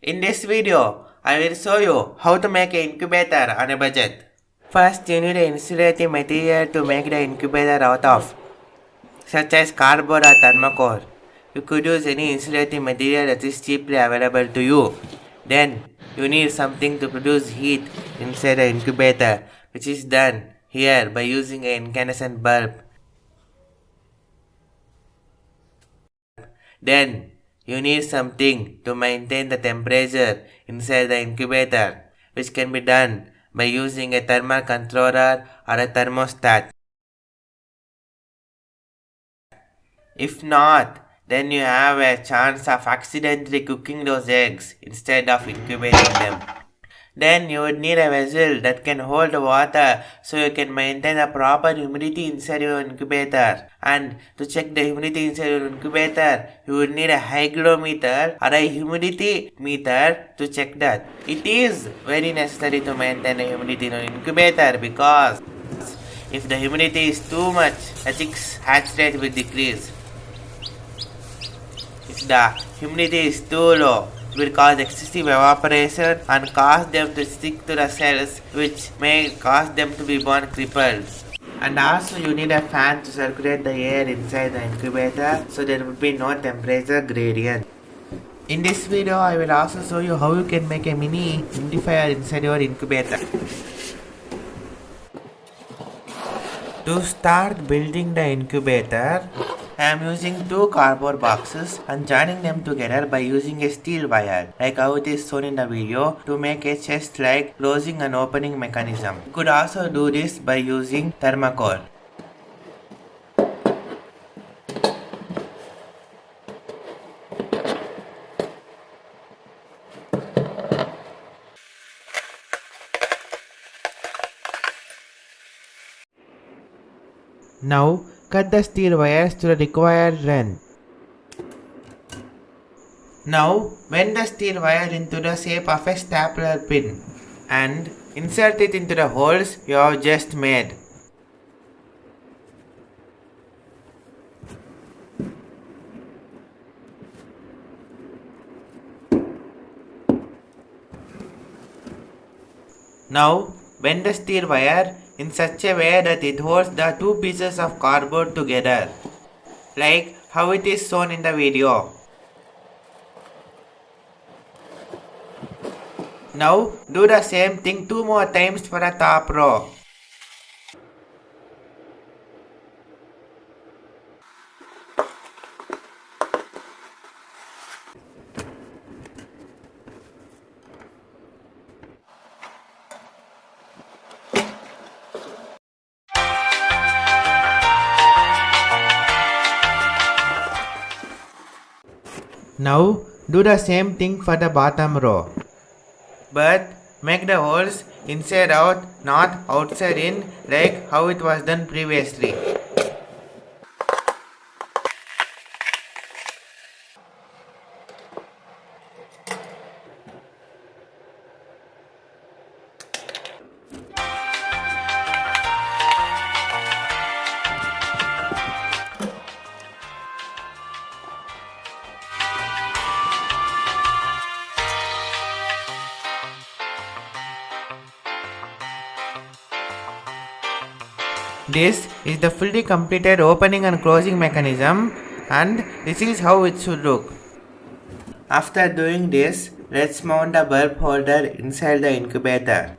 In this video, I will show you how to make an incubator on a budget. First, you need an insulating material to make the incubator out of, such as cardboard or thermocol. You could use any insulating material that is cheaply available to you. Then, you need something to produce heat inside the incubator, which is done here by using an incandescent bulb. Then, you need something to maintain the temperature inside the incubator, which can be done by using a thermal controller or a thermostat. If not, then you have a chance of accidentally cooking those eggs instead of incubating them. Then you would need a vessel that can hold water so you can maintain a proper humidity inside your incubator. And to check the humidity inside your incubator, you would need a hygrometer or a humidity meter to check that. It is very necessary to maintain the humidity in an incubator because if the humidity is too much, the chicks' hatch rate will decrease. If the humidity is too low, it will cause excessive evaporation and cause them to stick to the cells, which may cause them to be born crippled. And also you need a fan to circulate the air inside the incubator so there will be no temperature gradient. In this video, I will also show you how you can make a mini humidifier inside your incubator. To start building the incubator, I am using two cardboard boxes and joining them together by using a steel wire, like how it is shown in the video, to make a chest-like closing and opening mechanism. You could also do this by using thermocol. Now, cut the steel wires to the required length. Now, bend the steel wire into the shape of a stapler pin and insert it into the holes you have just made. Now, bend the steel wire in such a way that it holds the two pieces of cardboard together, like how it is shown in the video. Now, do the same thing 2 more times for the top row. Now, do the same thing for the bottom row. But make the holes inside out, not outside in, like how it was done previously. This is the fully completed opening and closing mechanism, and this is how it should look. After doing this, let's mount the bulb holder inside the incubator.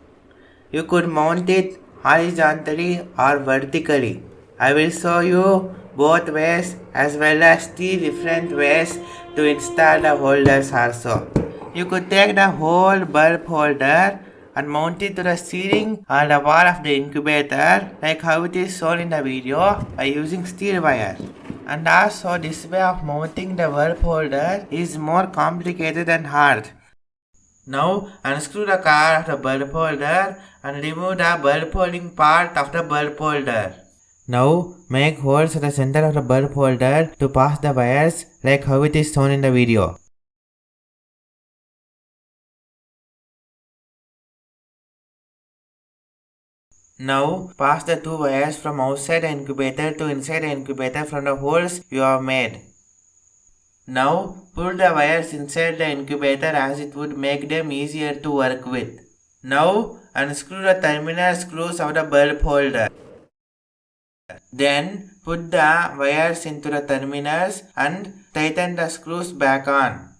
You could mount it horizontally or vertically. I will show you both ways as well as 3 different ways to install the holders also. You could take the whole bulb holder and mount it to the ceiling or the wall of the incubator, like how it is shown in the video, by using steel wire. And also, this way of mounting the bulb holder is more complicated and hard. Now, unscrew the cover of the bulb holder and remove the bulb holding part of the bulb holder. Now, make holes at the center of the bulb holder to pass the wires, like how it is shown in the video. Now, pass the 2 wires from outside the incubator to inside the incubator from the holes you have made. Now pull the wires inside the incubator as it would make them easier to work with. Now unscrew the terminal screws of the bulb holder. Then put the wires into the terminals and tighten the screws back on.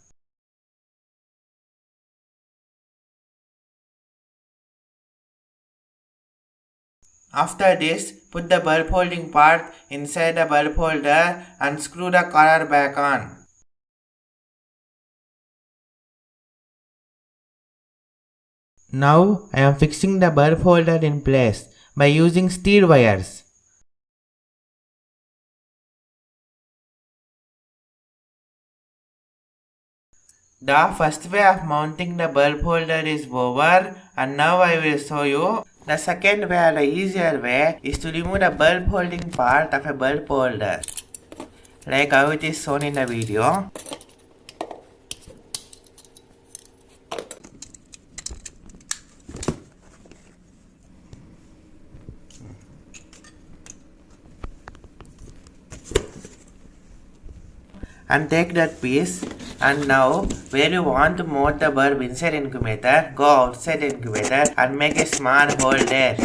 After this, put the bulb holding part inside the bulb holder and screw the collar back on. Now I am fixing the bulb holder in place by using steel wires. The first way of mounting the bulb holder is over, and now I will show you the second way, or the easier way, is to remove the bulb holding part of a bulb holder, like how it is shown in the video. And take that piece, and now where you want to mount the bulb inside incubator, go outside the incubator and make a small hole there.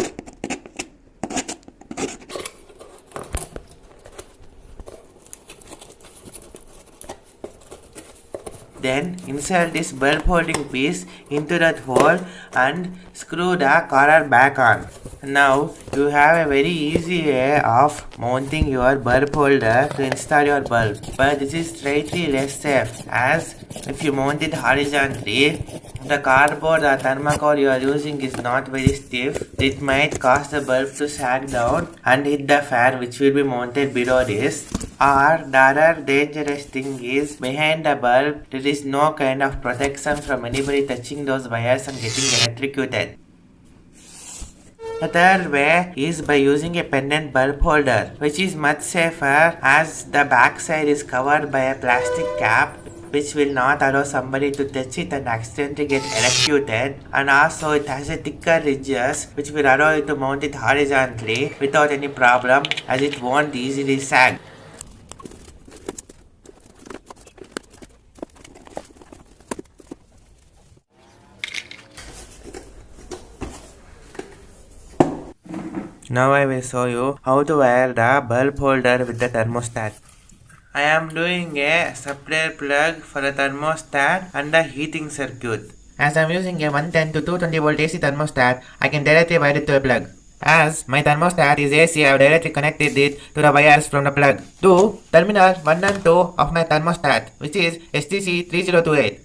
Then insert this bulb holding piece into that hole and screw the collar back on. Now you have a very easy way of mounting your bulb holder to install your bulb, but this is slightly less safe, as if you mount it horizontally, the cardboard or thermocol you are using is not very stiff. It might cause the bulb to sag down and hit the fan, which will be mounted below this. Or the other dangerous thing is, behind the bulb there is no kind of protection from anybody touching those wires and getting electrocuted. The third way is by using a pendant bulb holder, which is much safer as the back side is covered by a plastic cap, which will not allow somebody to touch it and accidentally get electrocuted, and also it has a thicker ridges which will allow you to mount it horizontally without any problem, as it won't easily sag. Now I will show you how to wire the bulb holder with the thermostat. I am doing a supply plug for the thermostat and the heating circuit. As I am using a 110 to 220 volt AC thermostat, I can directly wire it to a plug. As my thermostat is AC, I have directly connected it to the wires from the plug to terminal 1 and 2 of my thermostat, which is STC3028.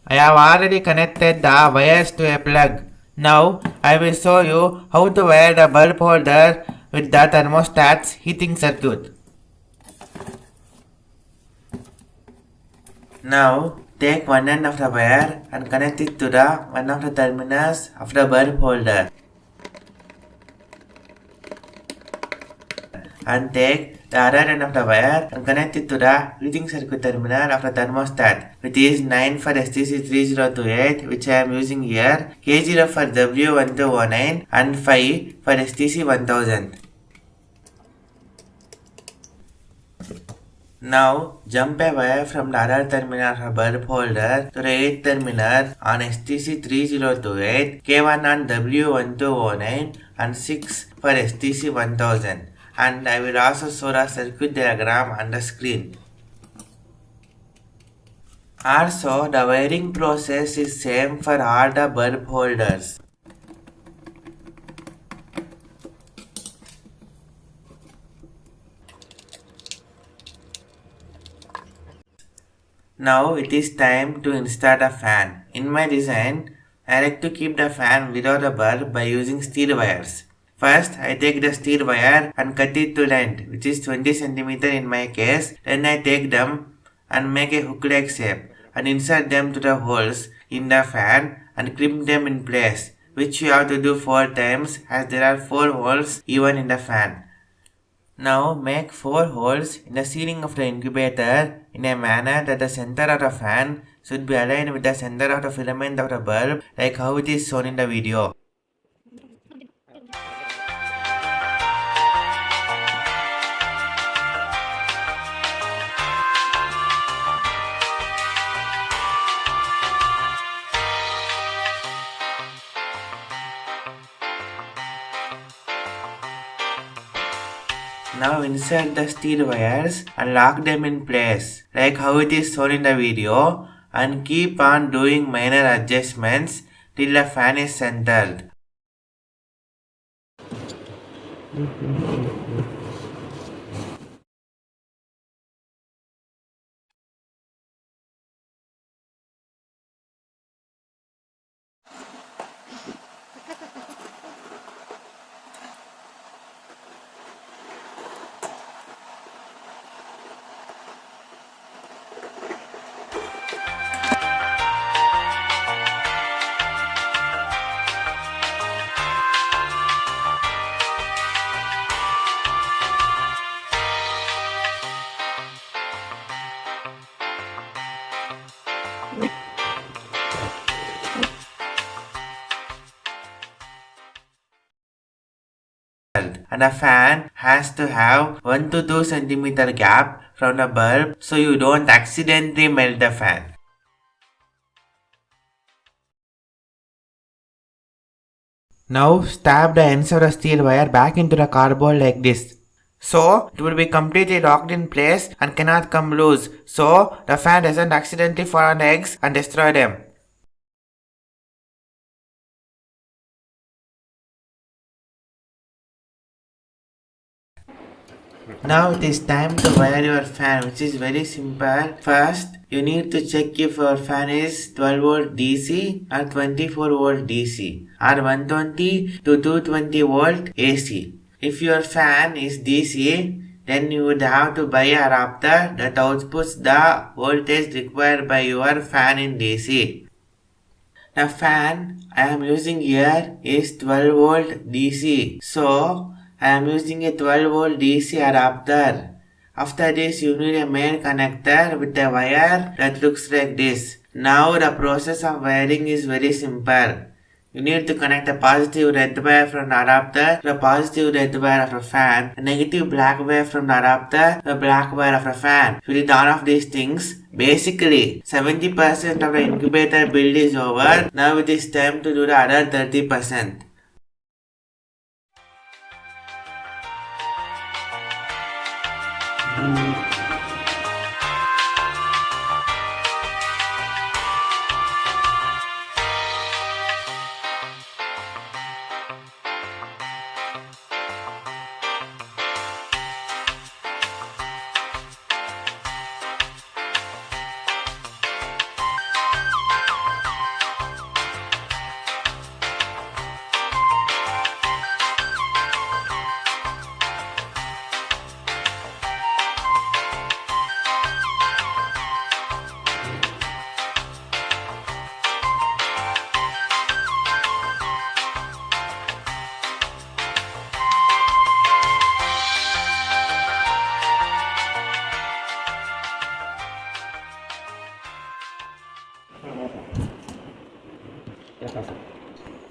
I have already connected the wires to a plug. Now I will show you how to wire the bulb holder with the thermostat's heating circuit. Now take one end of the wire and connect it to the one of the terminals of the bulb holder. And take the other end of the wire and connect it to the heating circuit terminal of the thermostat, which is 9 for STC3028, which I am using here, K0 for W1209 and 5 for STC1000. Now jump a wire from the other terminal of the bulb holder to the 8th terminal on STC3028, K1 on W1209 and 6 for STC1000. And I will also show the circuit diagram on the screen. Also, the wiring process is same for all the bulb holders. Now it is time to install a fan. In my design, I like to keep the fan below the bulb by using steel wires. First, I take the steel wire and cut it to length, which is 20 cm in my case. Then I take them and make a hook-like shape and insert them to the holes in the fan and crimp them in place, which you have to do 4 times, as there are 4 holes even in the fan. Now make 4 holes in the ceiling of the incubator in a manner that the center of the fan should be aligned with the center of the filament of the bulb, like how it is shown in the video. Now insert the steel wires and lock them in place like how it is shown in the video, and keep on doing minor adjustments till the fan is centered. And a fan has to have 1 to 2 centimeter gap from the bulb so you don't accidentally melt the fan. Now stab the ends of the steel wire back into the cardboard like this. So it will be completely locked in place and cannot come loose, so the fan doesn't accidentally fall on the eggs and destroy them. Now it is time to wire your fan, which is very simple. First, you need to check if your fan is 12 volt DC or 24 volt DC or 120 to 220 volt AC. If your fan is DC, then you would have to buy a adapter that outputs the voltage required by your fan in DC. The fan I am using here is 12 volt DC. So I am using a 12 volt DC adapter. After this, you need a main connector with a wire that looks like this. Now the process of wiring is very simple. You need to connect a positive red wire from the adapter to the positive red wire of the fan, a negative black wire from the adapter to the black wire of the fan. If you did none of these things, basically 70% of the incubator build is over. Now it is time to do the other 30%.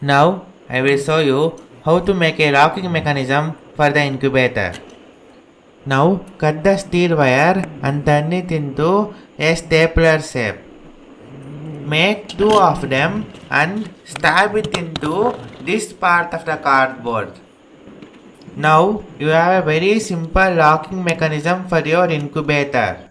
Now I will show you how to make a locking mechanism for the incubator. Now cut the steel wire and turn it into a stapler shape. Make 2 of them and stab it into this part of the cardboard. Now you have a very simple locking mechanism for your incubator.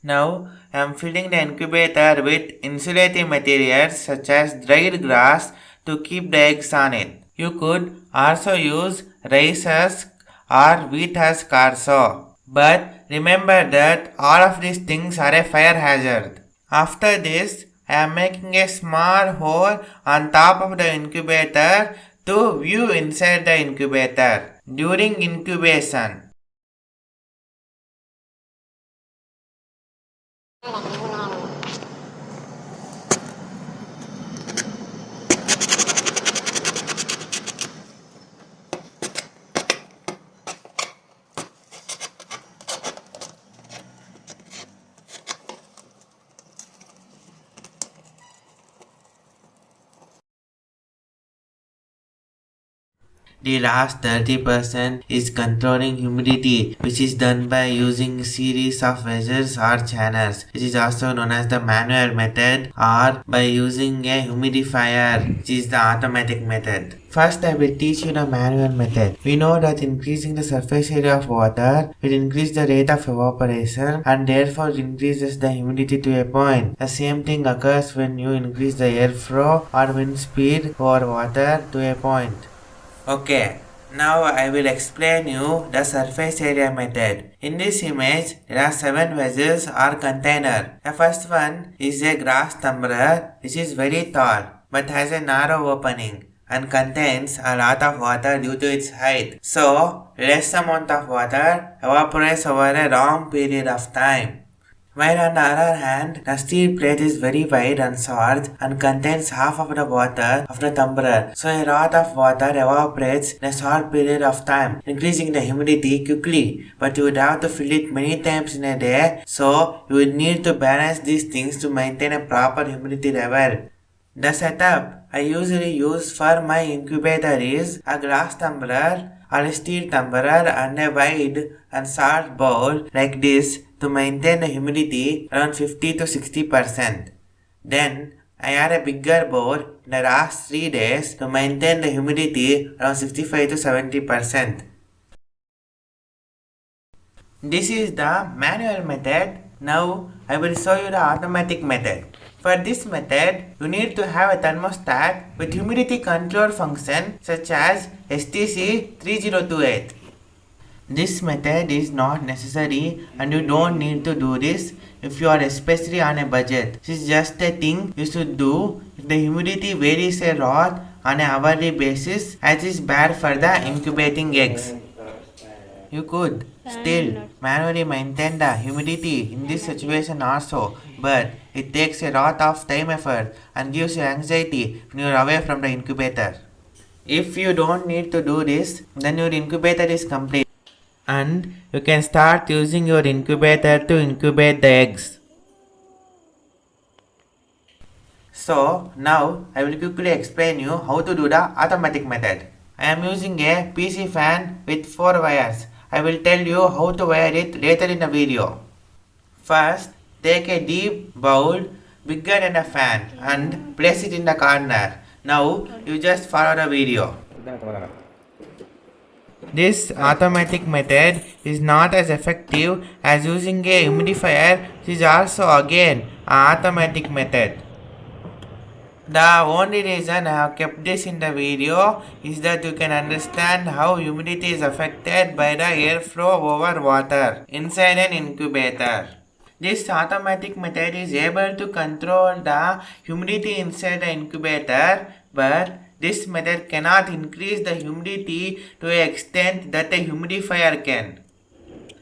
Now I am filling the incubator with insulating materials such as dried grass to keep the eggs on it. You could also use risers or wheat husk also. But remember that all of these things are a fire hazard. After this, I am making a small hole on top of the incubator to view inside the incubator during incubation. The last 30% is controlling humidity, which is done by using series of vessels or channels, which is also known as the manual method, or by using a humidifier, which is the automatic method. First, I will teach you the manual method. We know that increasing the surface area of water will increase the rate of evaporation and therefore increases the humidity to a point. The same thing occurs when you increase the airflow or wind speed over water to a point. Okay, now I will explain you the surface area method. In this image, there are 7 vessels or container. The first one is a glass tumbler which is very tall but has a narrow opening and contains a lot of water due to its height. So, less amount of water evaporates over a long period of time. While on the other hand, the steel plate is very wide and short and contains half of the water of the tumbler, so a lot of water evaporates in a short period of time, increasing the humidity quickly. But you would have to fill it many times in a day, so you would need to balance these things to maintain a proper humidity level. The setup I usually use for my incubator is a glass tumbler or a steel tumbler and a wide and short bowl like this to maintain the humidity around 50 to 60%. Then I add a bigger bowl in the last 3 days to maintain the humidity around 65 to 70%. This is the manual method. Now I will show you the automatic method. For this method, you need to have a thermostat with humidity control function such as STC3028. This method is not necessary and you don't need to do this if you are especially on a budget. This is just a thing you should do if the humidity varies a lot on an hourly basis, as is bad for the incubating eggs. You could still manually maintain the humidity in this situation also, but it takes a lot of time effort and gives you anxiety when you are away from the incubator. If you don't need to do this, then your incubator is complete and you can start using your incubator to incubate the eggs. So now I will quickly explain you how to do the automatic method. I am using a PC fan with 4 wires. I will tell you how to wire it later in the video. First, take a deep bowl bigger than a fan and place it in the corner. Now you just follow the video. This automatic method is not as effective as using a humidifier, which is also again an automatic method. The only reason I have kept this in the video is that you can understand how humidity is affected by the airflow over water inside an incubator. This automatic method is able to control the humidity inside the incubator, but this method cannot increase the humidity to an extent that a humidifier can.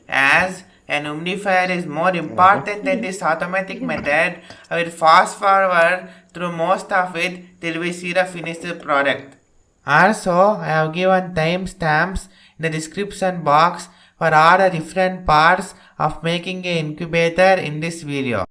As an humidifier is more important than this automatic method, I will fast forward through most of it till we see the finished product. Also, I have given timestamps in the description box for all the different parts of making an incubator in this video.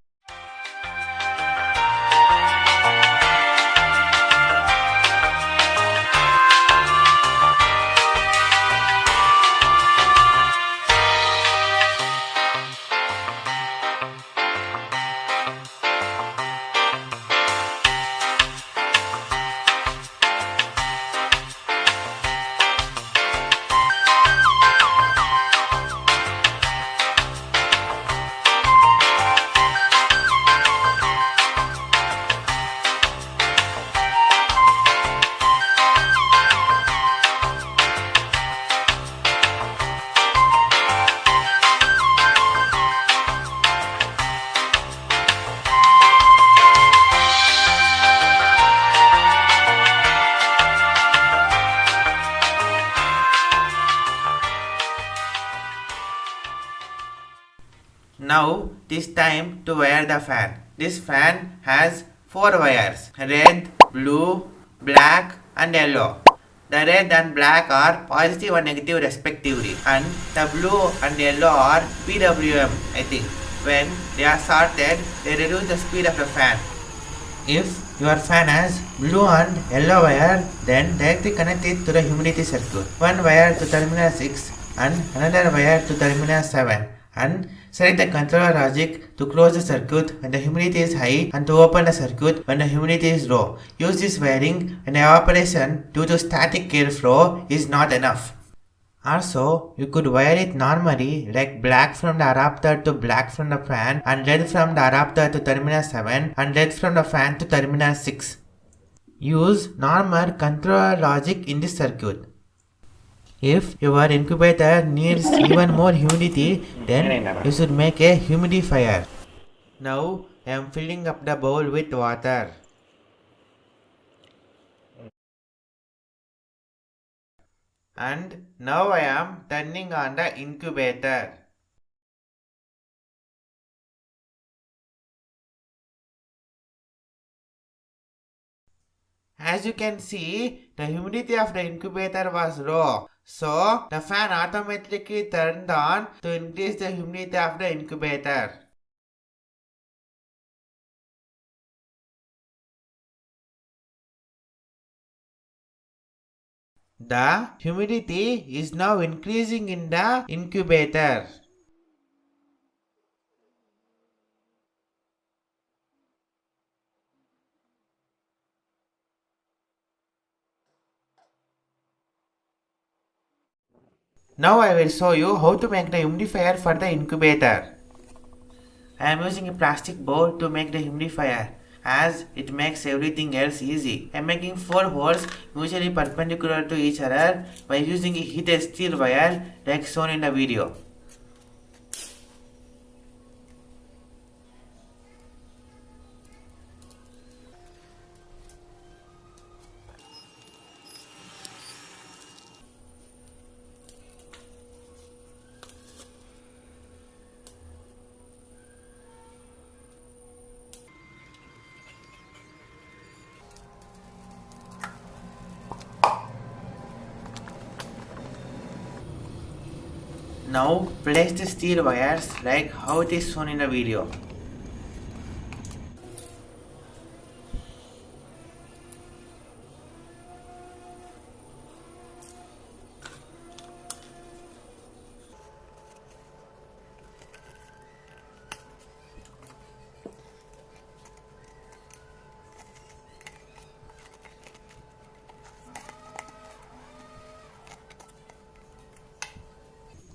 Now it is time to wire the fan. This fan has 4 wires: red, blue, black and yellow. The red and black are positive and negative respectively, and the blue and yellow are PWM, I think. When they are shorted, they reduce the speed of the fan. If your fan has blue and yellow wire, then directly connect it to the humidity circuit. One wire to terminal 6 and another wire to terminal 7, and select the controller logic to close the circuit when the humidity is high and to open the circuit when the humidity is low. Use this wiring when evaporation due to static airflow is not enough. Also, you could wire it normally, like black from the adapter to black from the fan, and red from the adapter to terminal 7 and red from the fan to terminal 6. Use normal controller logic in this circuit. If your incubator needs even more humidity, then you should make a humidifier. Now I am filling up the bowl with water. And now I am turning on the incubator. As you can see, the humidity of the incubator was low, so the fan automatically turned on to increase the humidity of the incubator. The humidity is now increasing in the incubator. Now I will show you how to make the humidifier for the incubator. I am using a plastic bowl to make the humidifier, as it makes everything else easy. I am making 4 holes usually perpendicular to each other by using a heated steel wire like shown in the video. Now place the steel wires like how it is shown in the video.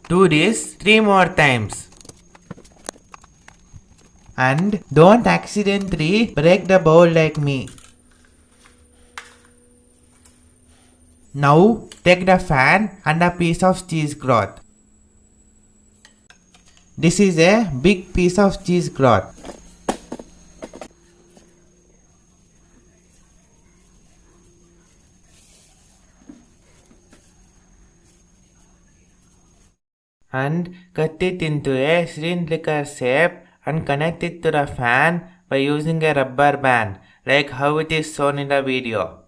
Do this 3 more times. And don't accidentally break the bowl like me. Now take the fan and a piece of cheesecloth. This is a big piece of cheesecloth. And cut it into a cylindrical shape and connect it to the fan by using a rubber band, like how it is shown in the video.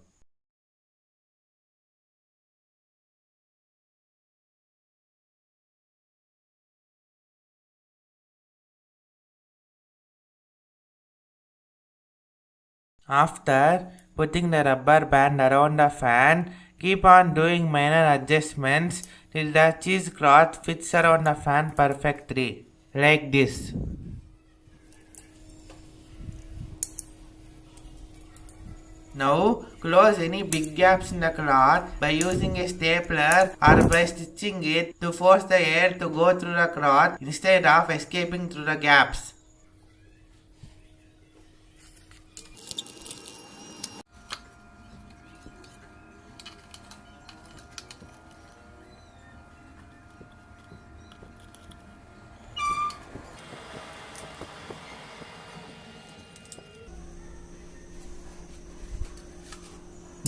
After putting the rubber band around the fan, keep on doing minor adjustments till the cheesecloth fits around the fan perfectly, like this. Now close any big gaps in the cloth by using a stapler or by stitching it to force the air to go through the cloth instead of escaping through the gaps.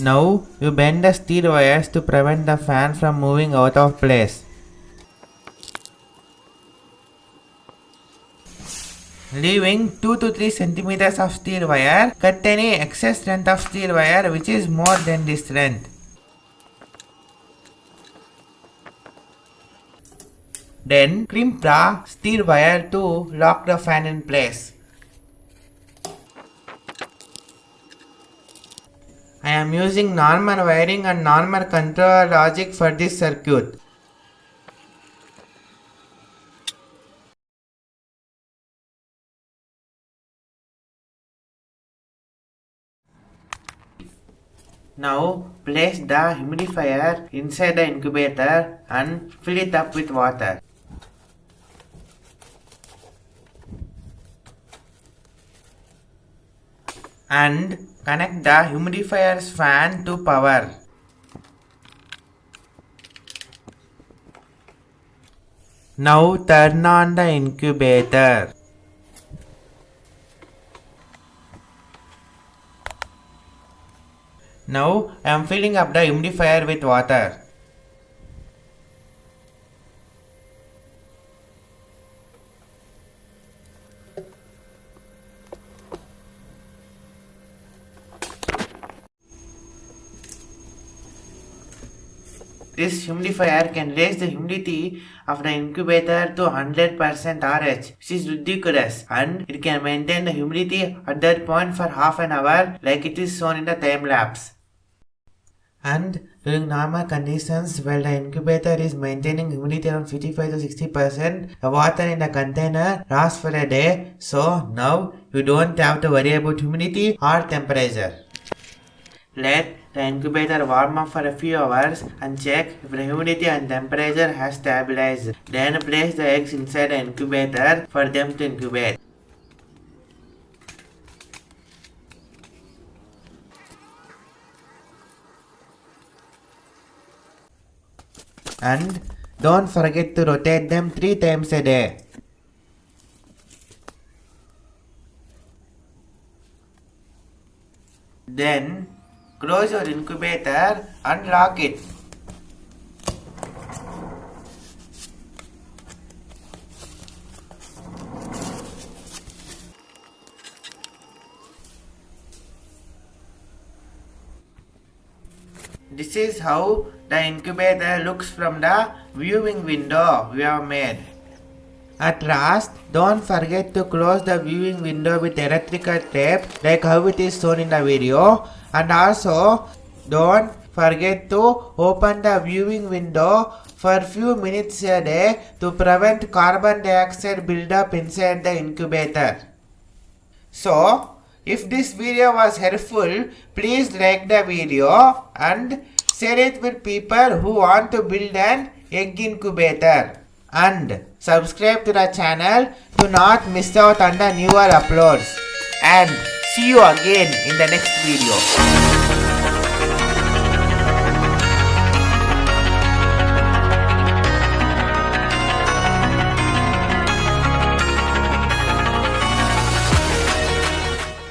Now you bend the steel wires to prevent the fan from moving out of place. leaving 2 to 3 centimeters of steel wire. Cut any excess length of steel wire which is more than this length. Then crimp the steel wire to lock the fan in place. I am using normal wiring and normal control logic for this circuit. Now place the humidifier inside the incubator and fill it up with water. And connect the humidifier's fan to power. Now turn on the incubator. Now I am filling up the humidifier with water. This humidifier can raise the humidity of the incubator to 100% RH, which is ridiculous, and it can maintain the humidity at that point for half an hour like it is shown in the time lapse. And during normal conditions, while the incubator is maintaining humidity around 55 to 60%, the water in the container lasts for a day, so now you don't have to worry about humidity or temperature. Let the incubator warm up for a few hours and check if the humidity and temperature has stabilized. Then place the eggs inside the incubator for them to incubate. And don't forget to rotate them 3 times a day. Then close your incubator and lock it. This is how the incubator looks from the viewing window we have made. At last, don't forget to close the viewing window with electrical tape like how it is shown in the video, and also don't forget to open the viewing window for a few minutes a day to prevent carbon dioxide buildup inside the incubator. So, if this video was helpful, please like the video and share it with people who want to build an egg incubator. And subscribe to the channel to not miss out on the newer uploads. And see you again in the next video.